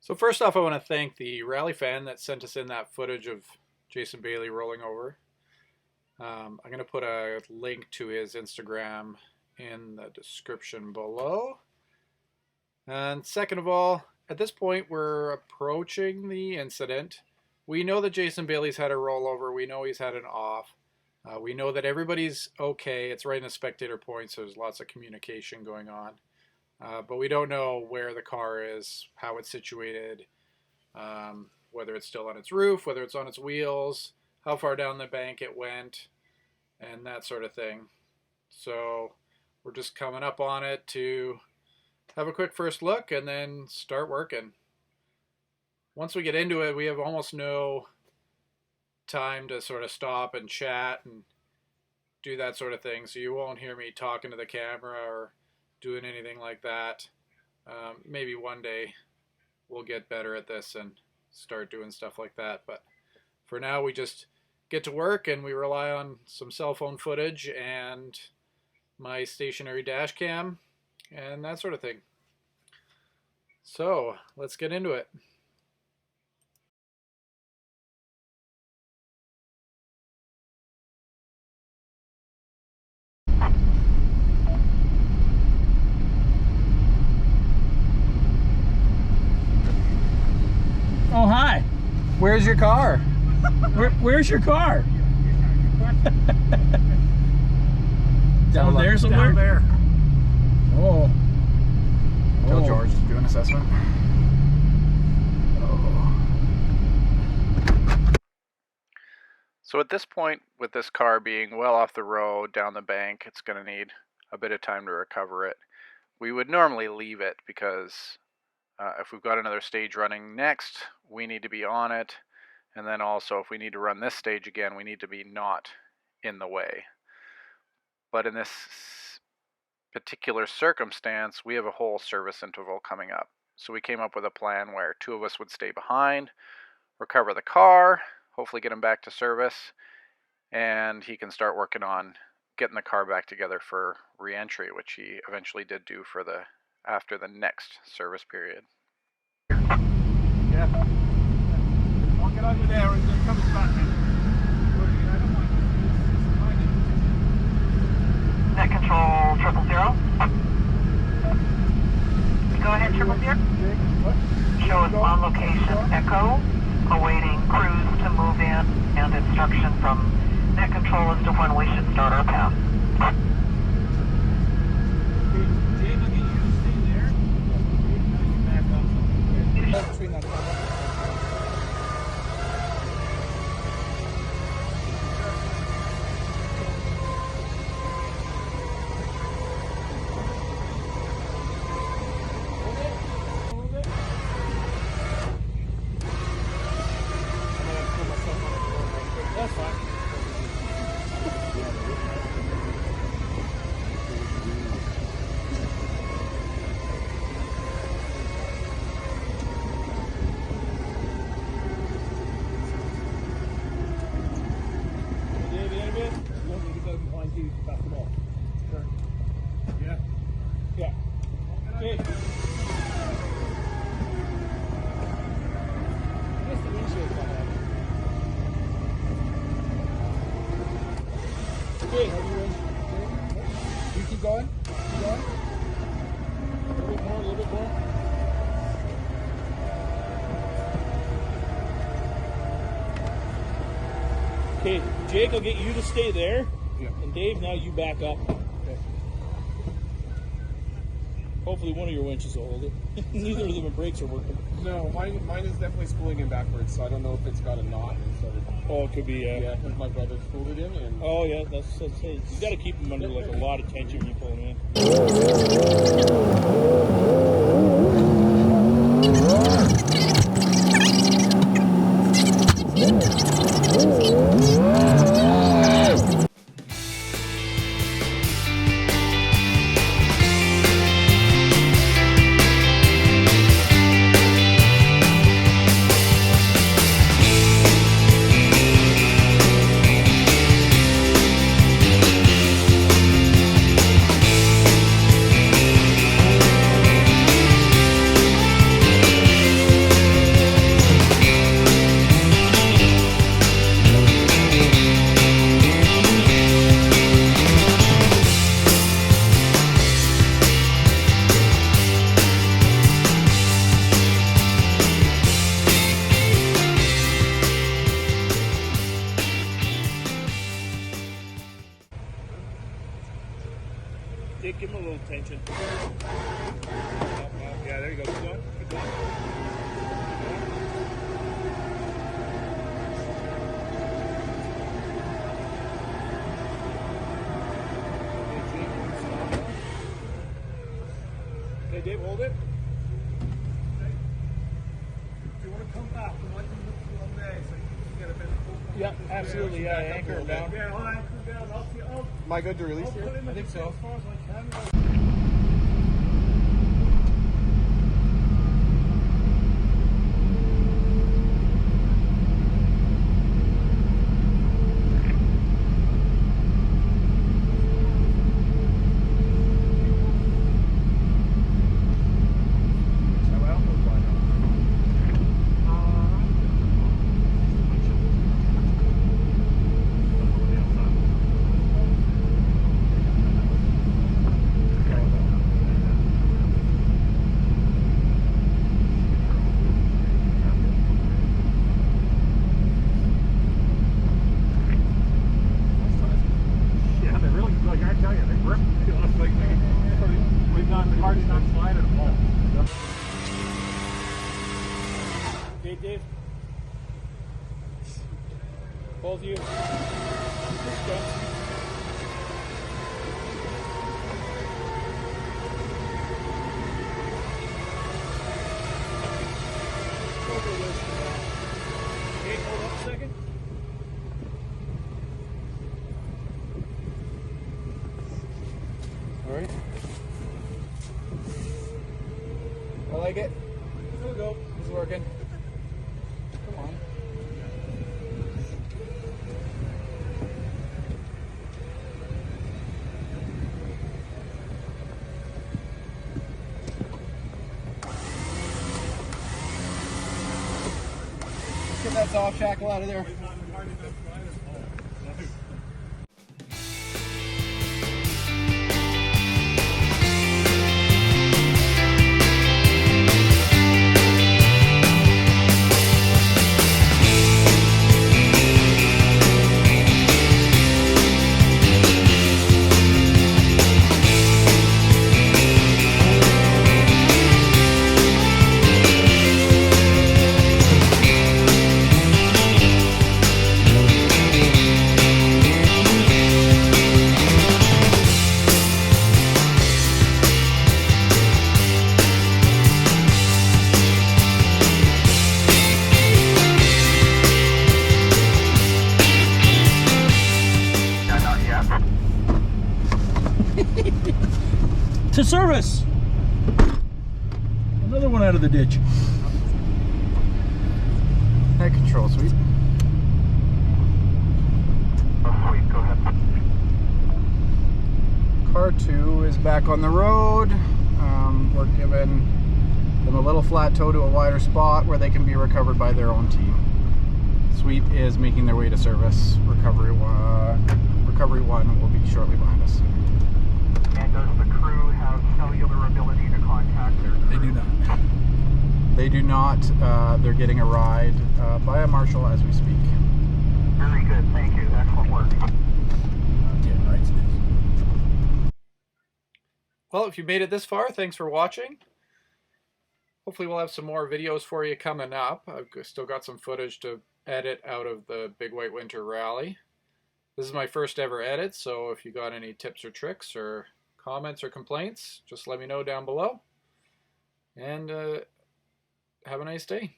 So first off, I want to thank the rally fan that sent us in that footage of Jason Bailey rolling over. I'm going to put a link to his Instagram in the description below. And second of all, at this point, we're approaching the incident. We know that Jason Bailey's had a rollover. We know he's had an off. We know that everybody's okay. It's right in the spectator point, so there's lots of communication going on. But we don't know where the car is, how it's situated, whether it's still on its roof, whether it's on its wheels, how far down the bank it went, and that sort of thing. So we're just coming up on it to have a quick first look and then start working. Once we get into it, we have almost no time to sort of stop and chat and do that sort of thing. So you won't hear me talking to the camera or doing anything like that. Maybe one day we'll get better at this and start doing stuff like that. But for now, we just get to work and we rely on some cell phone footage and my stationary dash cam and that sort of thing. So let's get into it. Oh, hi. Where's your car? Where's your car? Down there somewhere? Down there. Oh. Tell George to do an assessment. So at this point, with this car being well off the road, down the bank, it's going to need a bit of time to recover it. We would normally leave it because if we've got another stage running next, we need to be on it. And then also, if we need to run this stage again, we need to be not in the way. But in this particular circumstance, we have a whole service interval coming up. So we came up with a plan where two of us would stay behind, recover the car, hopefully get him back to service, and he can start working on getting the car back together for re-entry, which he eventually did do for after the next service period. Yeah. I'll get over there and then comes back in. Net control 000. Go ahead, 000. Show us on location echo, awaiting crews to move in, and instruction from net control as to when we should start our path. Jake, will get you to stay there. Back up. That's fine. Yeah. Yeah. Okay. Where's the windshield behind? Okay. You keep going. Keep going. A little bit more. A little bit more. Okay, Jake, I'll get you to stay there. Yeah. And Dave, now you back up. Okay. Hopefully one of your winches will hold it. Neither of them brakes are working. No, mine is definitely spooling in backwards, so I don't know if it's got a knot. So Oh, it could be, yeah, because my brother spooled it in. And Oh, yeah, that's it. You got to keep them under like a lot of tension when you pull them in. Tension. Yeah, there you go. Keep going. Keep going. Okay, Dave, hold it. If you want to come back, you might look along there so you can get a bit of... Yeah, absolutely. Yeah, anchor him down. Yeah, I'll anchor him down. Am I good to release I'll here? put him I think so. as far as I can. Okay, Dave. Both of you. Go. Okay, hold up a second. All right. I like it. There we go. It's working. Come on. Let's get that soft shackle out of there. To service. Another one out of the ditch. Head control sweep. Sweet, go ahead. Car 2 is back on the road. We're giving them a little flat tow to a wider spot where they can be recovered by their own team. Sweep is making their way to service. Recovery 1 will be shortly behind us. And does the crew have cellular ability to contact their crew? They do not. They do not. They're getting a ride by a marshal as we speak. Very good, thank you. Excellent work. Yeah, right. Well, if you made it this far, thanks for watching. Hopefully we'll have some more videos for you coming up. I've still got some footage to edit out of the Big White Winter Rally. This is my first ever edit, so if you got any tips or tricks or comments or complaints, just let me know down below. And have a nice day.